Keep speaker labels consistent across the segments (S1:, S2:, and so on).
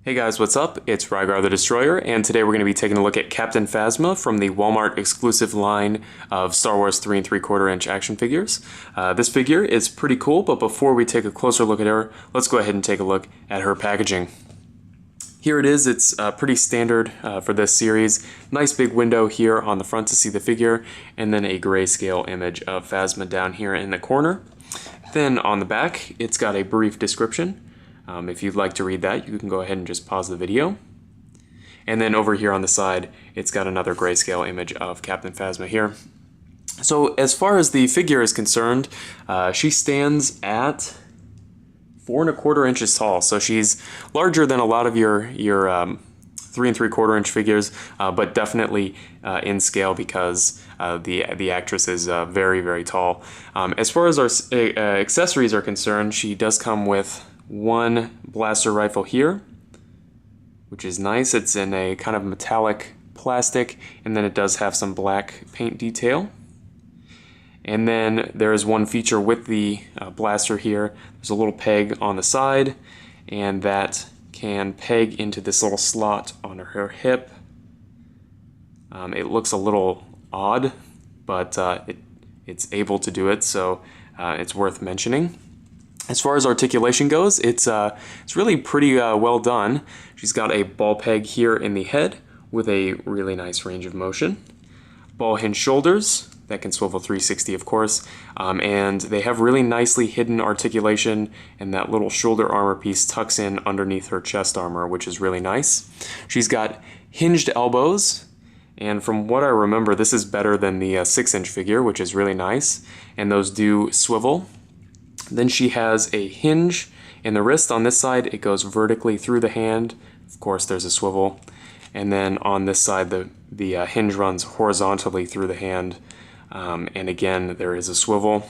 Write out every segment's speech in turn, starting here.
S1: Hey guys, what's up? It's Rygar the Destroyer, and today we're going to be taking a look at Captain Phasma from the Walmart exclusive line of Star Wars 3 3/4 inch action figures. This figure is pretty cool, but before we take a closer look at her, let's go ahead and take a look at her packaging. Here it is. It's pretty standard for this series. Nice big window here on the front to see the figure, and then a grayscale image of Phasma down here in the corner. Then on the back, it's got a brief description. If you'd like to read that, you can go ahead and just pause the video. And then over here on the side, it's got another grayscale image of Captain Phasma here. So as far as the figure is concerned, she stands at 4 1/4 inches tall. So she's larger than a lot of your 3 3/4 inch figures, but definitely in scale because the actress is very, very tall. As far as our accessories are concerned, she does come with one blaster rifle here, which is nice. It's in a kind of metallic plastic, and then it does have some black paint detail. And then there is one feature with the blaster here. There's a little peg on the side, and that can peg into this little slot on her hip. It looks a little odd, but it's able to do it, so it's worth mentioning. As far as articulation goes, it's really pretty well done. She's got a ball peg here in the head with a really nice range of motion. Ball hinge shoulders that can swivel 360, of course, and they have really nicely hidden articulation, and that little shoulder armor piece tucks in underneath her chest armor, which is really nice. She's got hinged elbows, and from what I remember, this is better than the 6-inch figure, which is really nice, and those do swivel. Then she has a hinge in the wrist on this side. It goes vertically through the hand. Of course, there's a swivel. And then on this side, the hinge runs horizontally through the hand. And again, there is a swivel.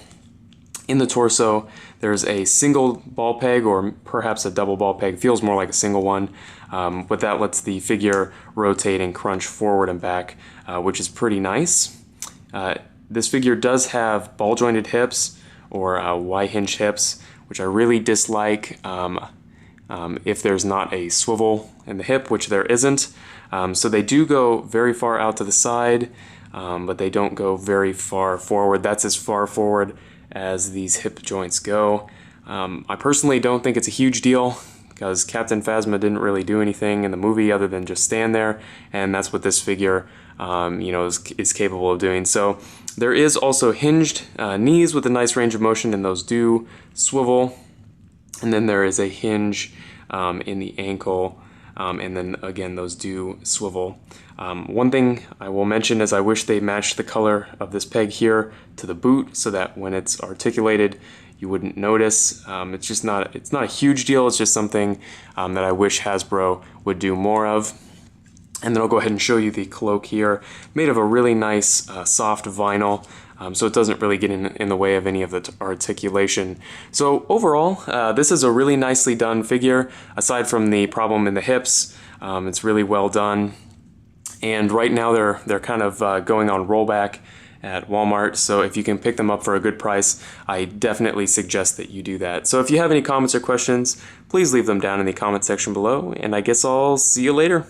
S1: In the torso, there's a single ball peg, or perhaps a double ball peg. Feels more like a single one. But that lets the figure rotate and crunch forward and back, which is pretty nice. This figure does have ball-jointed hips, or Y-hinge hips, which I really dislike if there's not a swivel in the hip, which there isn't. So they do go very far out to the side, but they don't go very far forward. That's as far forward as these hip joints go. I personally don't think it's a huge deal, because Captain Phasma didn't really do anything in the movie other than just stand there, and that's what this figure is capable of doing. So there is also hinged knees with a nice range of motion, and those do swivel. And then there is a hinge in the ankle, and then again those do swivel. One thing I will mention is I wish they matched the color of this peg here to the boot, so that when it's articulated you wouldn't notice. It's not a huge deal. It's just something that I wish Hasbro would do more of. And then I'll go ahead and show you the cloak here, made of a really nice soft vinyl, so it doesn't really get in the way of any of the articulation. So overall, this is a really nicely done figure. Aside from the problem in the hips, it's really well done. And right now they're kind of going on rollback at Walmart, so if you can pick them up for a good price, I definitely suggest that you do that. So if you have any comments or questions, please leave them down in the comment section below, and I guess I'll see you later.